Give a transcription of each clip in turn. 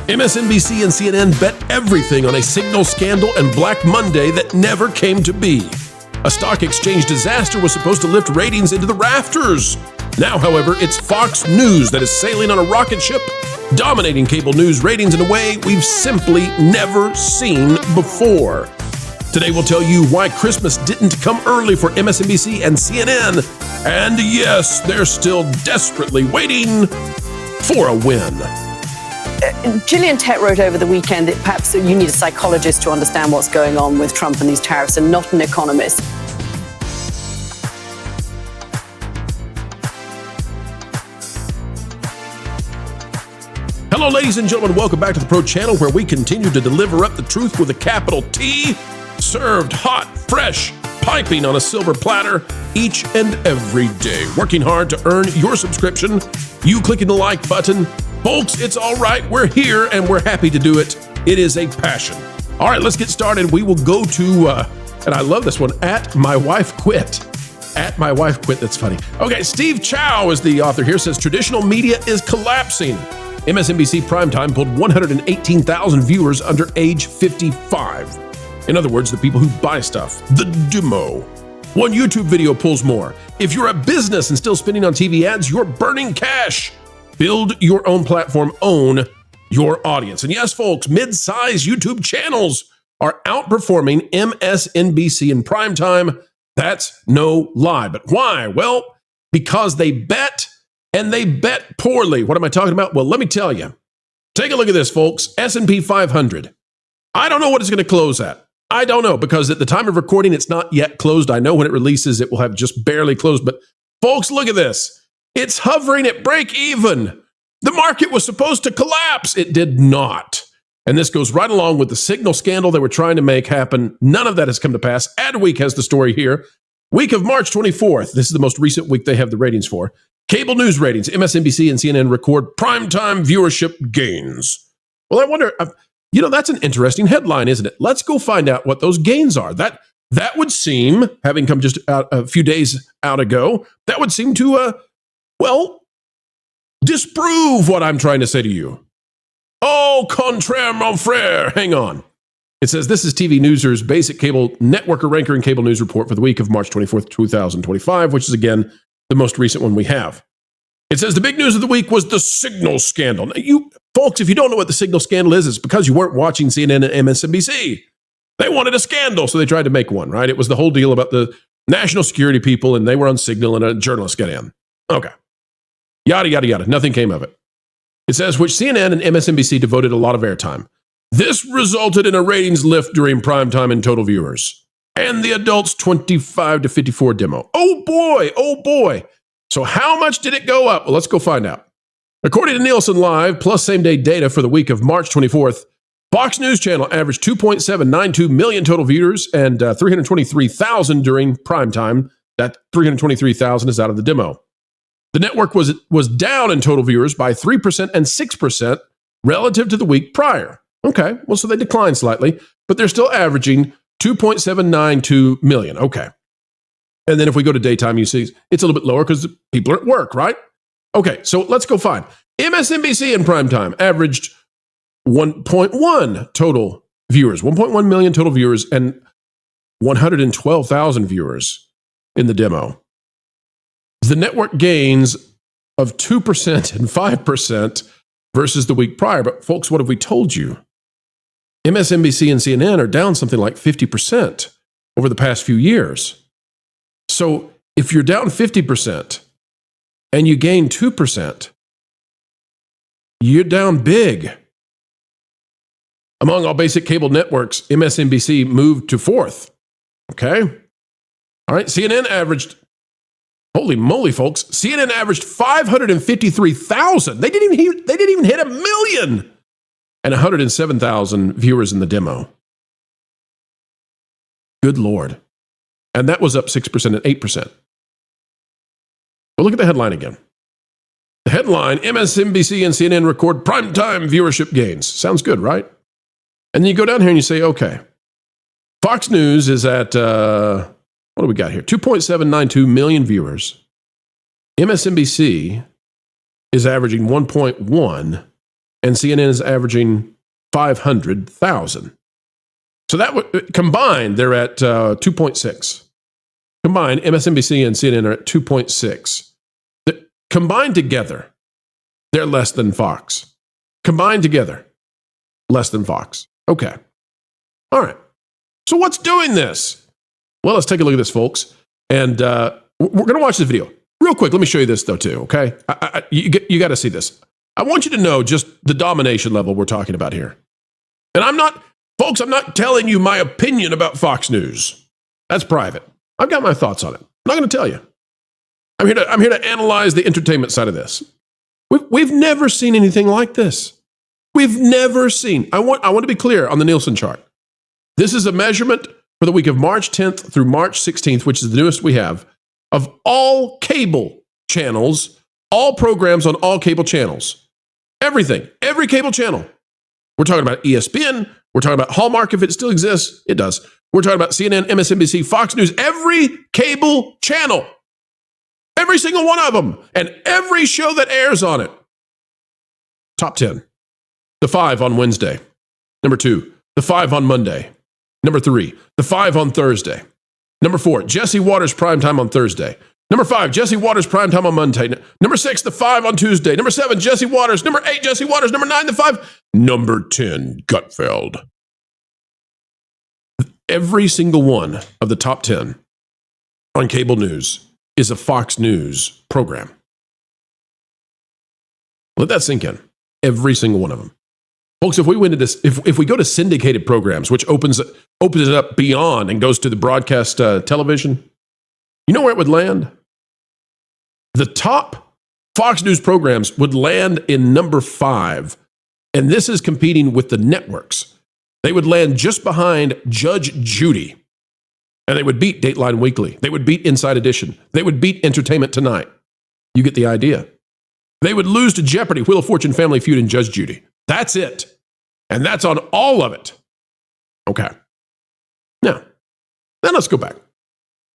MSNBC and CNN bet everything on a signal scandal and Black Monday that never came to be. A stock exchange disaster was supposed to lift ratings into the rafters. Now, however, it's Fox News that is sailing on a rocket ship, dominating cable news ratings in a way we've simply never seen before. Today, we'll tell you why Christmas didn't come early for MSNBC and CNN. And yes, they're still desperately waiting for a win. Gillian Tett wrote over the weekend that perhaps you need a psychologist to understand what's going on with Trump and these tariffs and not an economist. Hello, ladies and gentlemen. Welcome back to the Pro Channel, where we continue to deliver up the truth with a capital T, served hot, fresh, piping on a silver platter each and every day. Working hard to earn your subscription, you clicking the like button. Folks, it's all right. We're here and we're happy to do it. It is a passion. All right, let's get started. We will go to, and I love this one, at My Wife Quit. At My Wife Quit. That's funny. Okay, Steve Chow is the author here, says traditional media is collapsing. MSNBC Primetime pulled 118,000 viewers under age 55. In other words, the people who buy stuff. The demo. One YouTube video pulls more. If you're a business and still spending on TV ads, you're burning cash. Build your own platform, own your audience. And yes, folks, mid-size YouTube channels are outperforming MSNBC in primetime. That's no lie. But why? Well, because they bet, and they bet poorly. What am I talking about? Well, let me tell you. Take a look at this, folks. S&P 500. I don't know what it's going to close at. I don't know, because at the time of recording, it's not yet closed. I know when it releases, it will have just barely closed. But folks, look at this. It's hovering at break even. The market was supposed to collapse. It did not. And this goes right along with the signal scandal they were trying to make happen. None of that has come to pass. AdWeek has the story here. Week of March 24th. This is the most recent week they have the ratings for. Cable news ratings. MSNBC and CNN record primetime viewership gains. Well, I wonder, that's an interesting headline, isn't it? Let's go find out what those gains are. That would seem, having come just out a few days out ago, that would seem to, disprove what I'm trying to say to you. Au contraire, mon frère. Hang on. It says, this is TV Newser's basic cable networker ranker and cable news report for the week of March 24th, 2025, which is, again, the most recent one we have. It says the big news of the week was the signal scandal. Now, you folks, if you don't know what the signal scandal is, it's because you weren't watching CNN and MSNBC. They wanted a scandal, so they tried to make one, right? It was the whole deal about the national security people, and they were on Signal, and a journalist got in. Okay. Yada, yada, yada. Nothing came of it. It says, which CNN and MSNBC devoted a lot of airtime. This resulted in a ratings lift during primetime and total viewers. And the adults 25 to 54 demo. Oh boy. So how much did it go up? Well, let's go find out. According to Nielsen Live, plus same-day data for the week of March 24th, Fox News Channel averaged 2.792 million total viewers and 323,000 during primetime. That 323,000 is out of the demo. The network was down in total viewers by 3% and 6% relative to the week prior. Okay, well, so they declined slightly, but they're still averaging 2.792 million. Okay. And then if we go to daytime, you see it's a little bit lower because people are at work, right? Okay, so let's go find. MSNBC in primetime averaged 1.1 total viewers, 1.1 million total viewers, and 112,000 viewers in the demo. The network gains of 2% and 5% versus the week prior. But folks, what have we told you? MSNBC and CNN are down something like 50% over the past few years. So if you're down 50% and you gain 2%, you're down big. Among all basic cable networks, MSNBC moved to fourth. Okay? All right, CNN averaged, holy moly, folks, CNN averaged 553,000. They didn't even hit 1 million. And 107,000 viewers in the demo. Good Lord. And that was up 6% and 8%. But look at the headline again. The headline, MSNBC and CNN record primetime viewership gains. Sounds good, right? And then you go down here and you say, okay, Fox News is at, what do we got here? 2.792 million viewers. MSNBC is averaging 1.1, and CNN is averaging 500,000. So that combined, they're at 2.6. Combined, MSNBC and CNN are at 2.6. Combined together, they're less than Fox. Combined together, less than Fox. Okay. All right. So what's doing this? Well, let's take a look at this, folks. And we're going to watch this video. Real quick, let me show you this, though, too, okay? You got to see this. I want you to know just the domination level we're talking about here. And I'm not telling you my opinion about Fox News. That's private. I've got my thoughts on it. I'm not going to tell you. I'm here to analyze the entertainment side of this. We've never seen anything like this. We've never seen. I want to be clear on the Nielsen chart. This is a measurement for the week of March 10th through March 16th, which is the newest we have, of all cable channels, all programs on all cable channels. Everything, every cable channel. We're talking about ESPN. We're talking about Hallmark, if it still exists. It does. We're talking about CNN, MSNBC, Fox News, every cable channel. Every single one of them. And every show that airs on it. Top 10. The 5 on Wednesday. Number 2, the 5 on Monday. Number 3, the 5 on Thursday. Number 4, Jesse Waters primetime on Thursday. Number 5, Jesse Waters primetime on Monday. Number 6, the 5 on Tuesday. Number 7, Jesse Waters. Number 8, Jesse Waters. Number 9, the 5. Number 10, Gutfeld. Every single one of the top 10 on cable news is a Fox News program. Let that sink in. Every single one of them. Folks, if we went into this, if we go to syndicated programs, which opens it up beyond and goes to the broadcast television, you know where it would land? The top Fox News programs would land in number 5, and this is competing with the networks. They would land just behind Judge Judy, and they would beat Dateline Weekly. They would beat Inside Edition. They would beat Entertainment Tonight. You get the idea. They would lose to Jeopardy, Wheel of Fortune, Family Feud, and Judge Judy. That's it. And that's on all of it. Okay. Now let's go back.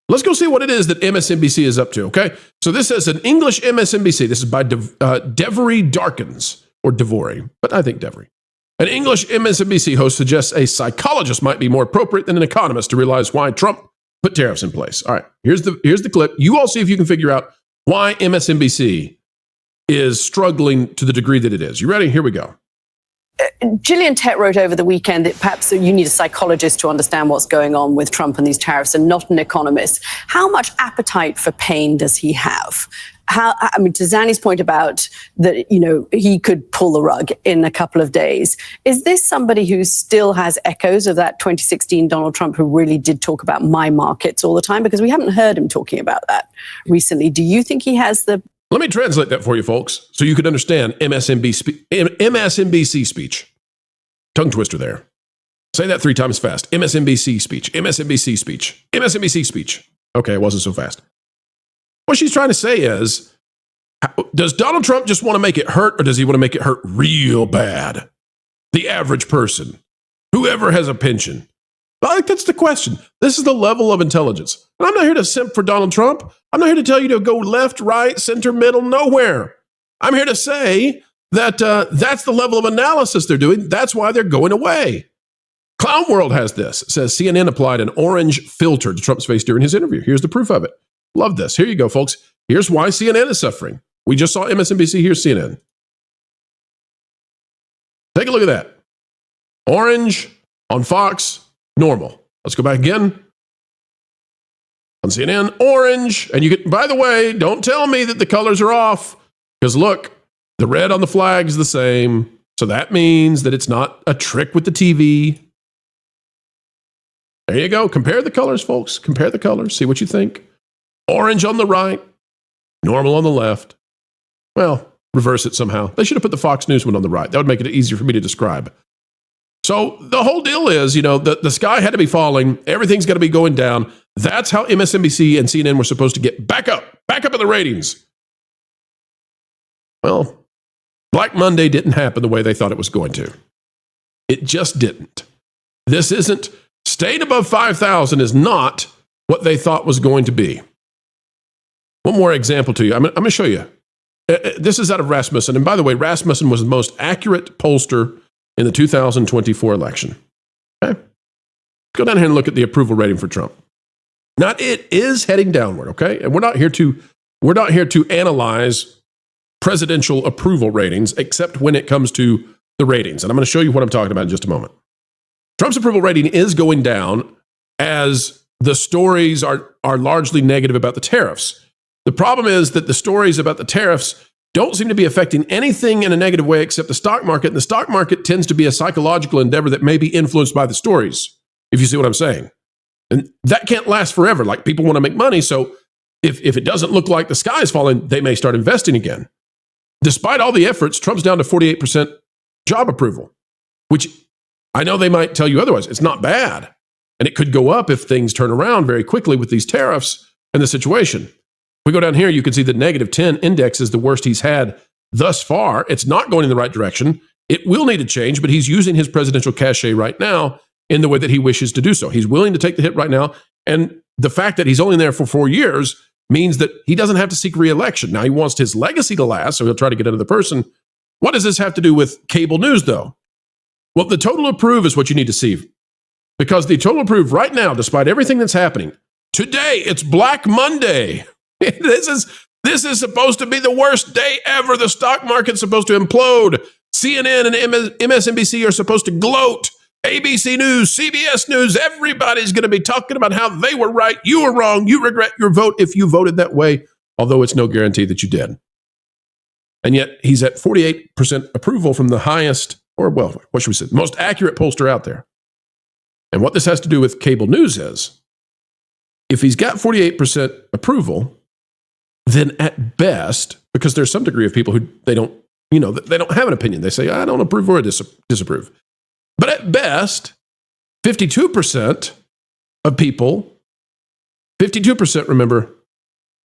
Let's go see what it is that MSNBC is up to, okay? So this is an English MSNBC. This is by Devory Darkins, or Devory, but I think Devory. An English MSNBC host suggests a psychologist might be more appropriate than an economist to realize why Trump put tariffs in place. All right, here's the clip. You all see if you can figure out why MSNBC is struggling to the degree that it is. You ready? Here we go. Gillian Tett wrote over the weekend that perhaps you need a psychologist to understand what's going on with Trump and these tariffs and not an economist. How much appetite for pain does he have? To Zanny's point about that, he could pull the rug in a couple of days. Is this somebody who still has echoes of that 2016 Donald Trump who really did talk about my markets all the time? Because we haven't heard him talking about that recently. Do you think he has the... Let me translate that for you, folks, so you could understand MSNBC speech. Tongue twister there. Say that 3 times fast. MSNBC speech. MSNBC speech. MSNBC speech. Okay, it wasn't so fast. What she's trying to say is, does Donald Trump just want to make it hurt, or does he want to make it hurt real bad? The average person, whoever has a pension. I think that's the question. This is the level of intelligence. And I'm not here to simp for Donald Trump. I'm not here to tell you to go left, right, center, middle, nowhere. I'm here to say that that's the level of analysis they're doing. That's why they're going away. Clown World has this. It says CNN applied an orange filter to Trump's face during his interview. Here's the proof of it. Love this. Here you go, folks. Here's why CNN is suffering. We just saw MSNBC. Here's CNN. Take a look at that. Orange on Fox. Normal. Let's go back again. On CNN, orange. And you get, by the way, don't tell me that the colors are off. Because look, the red on the flag is the same. So that means that it's not a trick with the TV. There you go. Compare the colors, folks. Compare the colors. See what you think. Orange on the right. Normal on the left. Well, reverse it somehow. They should have put the Fox News one on the right. That would make it easier for me to describe. So the whole deal is, the sky had to be falling. Everything's got to be going down. That's how MSNBC and CNN were supposed to get back up in the ratings. Well, Black Monday didn't happen the way they thought it was going to. It just didn't. This isn't, staying above 5,000 is not what they thought was going to be. One more example to you. I'm going to show you. This is out of Rasmussen. And by the way, Rasmussen was the most accurate pollster in the 2024 election. Okay? Go down here and look at the approval rating for Trump. Now, it is heading downward, okay? And we're not here to analyze presidential approval ratings, except when it comes to the ratings. And I'm going to show you what I'm talking about in just a moment. Trump's approval rating is going down as the stories are largely negative about the tariffs. The problem is that the stories about the tariffs don't seem to be affecting anything in a negative way except the stock market. And the stock market tends to be a psychological endeavor that may be influenced by the stories, if you see what I'm saying. And that can't last forever. Like, people want to make money. So if it doesn't look like the sky is falling, they may start investing again. Despite all the efforts, Trump's down to 48% job approval, which I know they might tell you otherwise. It's not bad. And it could go up if things turn around very quickly with these tariffs and the situation. If we go down here, you can see the negative 10 index is the worst he's had thus far. It's not going in the right direction. It will need to change, but he's using his presidential cachet right now in the way that he wishes to do so. He's willing to take the hit right now. And the fact that he's only there for 4 years means that he doesn't have to seek re-election. Now, he wants his legacy to last, so he'll try to get another person. What does this have to do with cable news, though? Well, the total approve is what you need to see. Because the total approve right now, despite everything that's happening, today, it's Black Monday. This is supposed to be the worst day ever. The stock market's supposed to implode. CNN and MSNBC are supposed to gloat. ABC News, CBS News, everybody's going to be talking about how they were right, you were wrong, you regret your vote if you voted that way, although it's no guarantee that you did. And yet he's at 48% approval from the highest, or well, what should we say, the most accurate pollster out there. And what this has to do with cable news is, if he's got 48% approval, then at best, because there's some degree of people who they don't have an opinion. They say, I don't approve or disapprove. But at best, 52% of people, 52%, remember,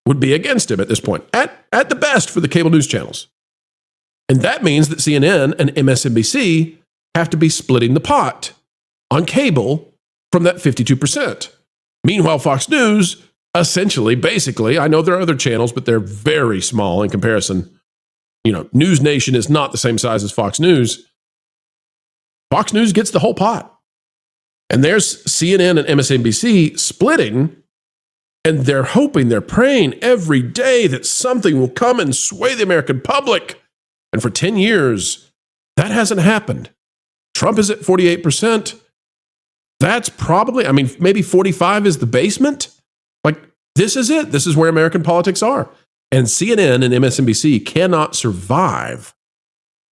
would be against him at this point, at the best for the cable news channels. And that means that CNN and MSNBC have to be splitting the pot on cable from that 52%. Meanwhile, Fox News, essentially, basically, I know there are other channels, but they're very small in comparison. News Nation is not the same size as Fox News. Fox News gets the whole pot. And there's CNN and MSNBC splitting, and they're hoping, they're praying every day that something will come and sway the American public. And for 10 years, that hasn't happened. Trump is at 48%. That's probably, maybe 45 is the basement. Like, this is it. This is where American politics are. And CNN and MSNBC cannot survive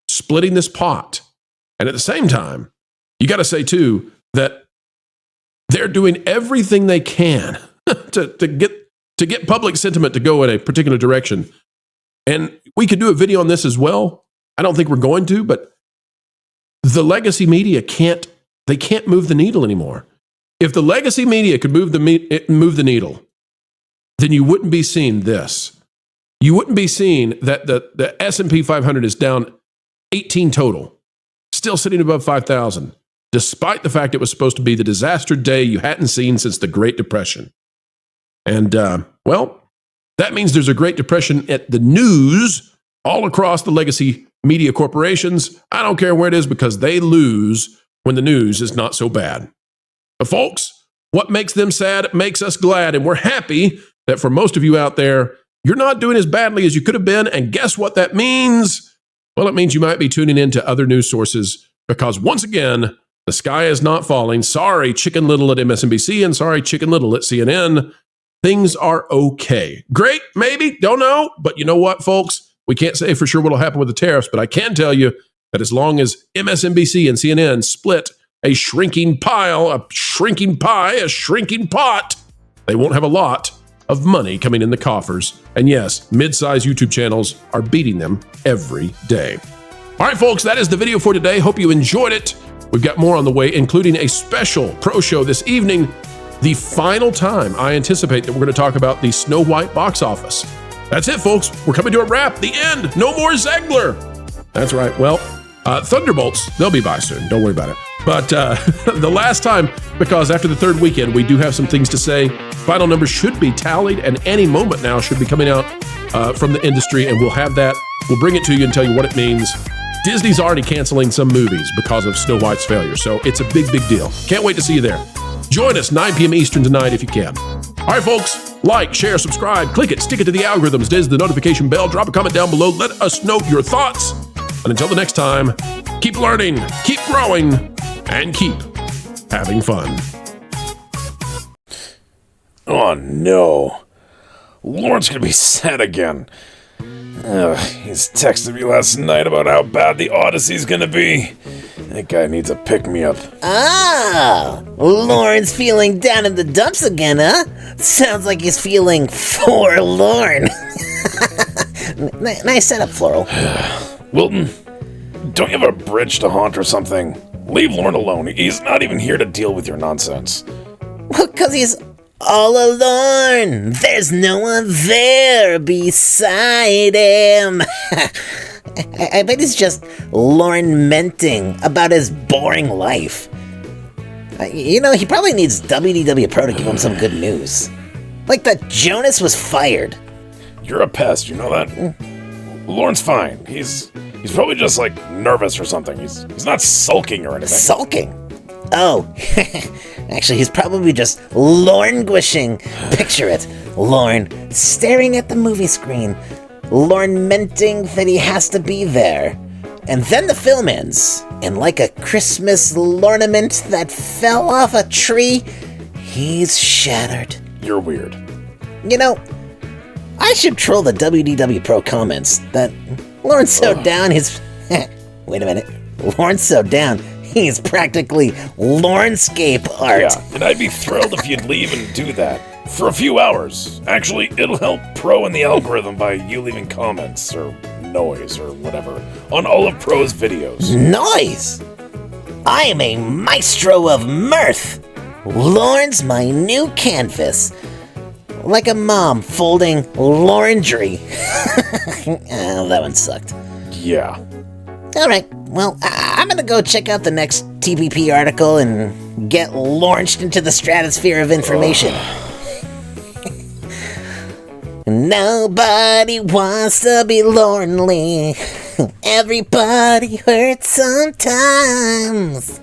splitting this pot. And at the same time, you got to say, too, that they're doing everything they can to get public sentiment to go in a particular direction. And we could do a video on this as well. I don't think we're going to, but the legacy media can't move the needle anymore. If the legacy media could move the needle, then you wouldn't be seeing this. You wouldn't be seeing that the S&P 500 is down 18 total. Still sitting above 5,000, despite the fact it was supposed to be the disaster day you hadn't seen since the Great Depression. And, that means there's a Great Depression at the news all across the legacy media corporations. I don't care where it is, because they lose when the news is not so bad. But folks, what makes them sad makes us glad, and we're happy that for most of you out there, you're not doing as badly as you could have been. And guess what that means? Well, it means you might be tuning into other news sources, because once again, the sky is not falling. Sorry, Chicken Little at MSNBC, and sorry, Chicken Little at CNN. Things are okay. Great, maybe, don't know. But you know what, folks? We can't say for sure what will happen with the tariffs, but I can tell you that as long as MSNBC and CNN split a shrinking pile, a shrinking pie, a shrinking pot, they won't have a lot of money coming in the coffers. And yes, mid-sized YouTube channels are beating them every day. All right, folks, that is the video for today. Hope you enjoyed it. We've got more on the way, including a special pro show this evening, the final time I anticipate that we're going to talk about the Snow White box office. That's it, folks. We're coming to a wrap. The end. No more Zegler. That's right. Well, Thunderbolts, they'll be by soon. Don't worry about it. But the last time, because after the third weekend, we do have some things to say. Final numbers should be tallied, and any moment now should be coming out from the industry, and we'll have that. We'll bring it to you and tell you what it means. Disney's already canceling some movies because of Snow White's failure, so it's a big, big deal. Can't wait to see you there. Join us 9 p.m. Eastern tonight if you can. All right, folks, like, share, subscribe, click it, stick it to the algorithms, diz the notification bell, drop a comment down below, let us know your thoughts. And until the next time, keep learning, keep growing, and keep having fun. Oh no. Lauren's gonna be sad again. He's texted me last night about how bad the Odyssey's gonna be. That guy needs a pick-me-up. Ah, Lauren's feeling down in the dumps again, huh? Sounds like he's feeling forlorn. Nice setup, Floral. Wilton, don't you have a bridge to haunt or something? Leave Lauren alone. He's not even here to deal with your nonsense. Well, 'cause he's all alone. There's no one there beside him. I bet he's just lamenting about his boring life. He probably needs WDW Pro to give him some good news. Like that Jonas was fired. You're a pest, you know that? Lauren's fine. He's probably just, nervous or something. He's not sulking or anything. Sulking? Oh, actually, he's probably just languishing. Picture it. Lorne staring at the movie screen, lamenting that he has to be there. And then the film ends, and like a Christmas ornament that fell off a tree, he's shattered. You're weird. I should troll the WDW Pro comments that Lauren's so down his... Wait a minute. Lauren's so down, he's practically Lawrencescape art. Yeah, and I'd be thrilled if you'd leave and do that. For a few hours. Actually, it'll help Pro in the algorithm by you leaving comments, or noise, or whatever, on all of Pro's videos. Noise? I am a maestro of mirth. Lauren's my new canvas. Like a mom folding laundry. Oh, that one sucked. Yeah. Alright, well, I'm gonna go check out the next TPP article and get launched into the stratosphere of information. Nobody wants to be lonely. Everybody hurts sometimes.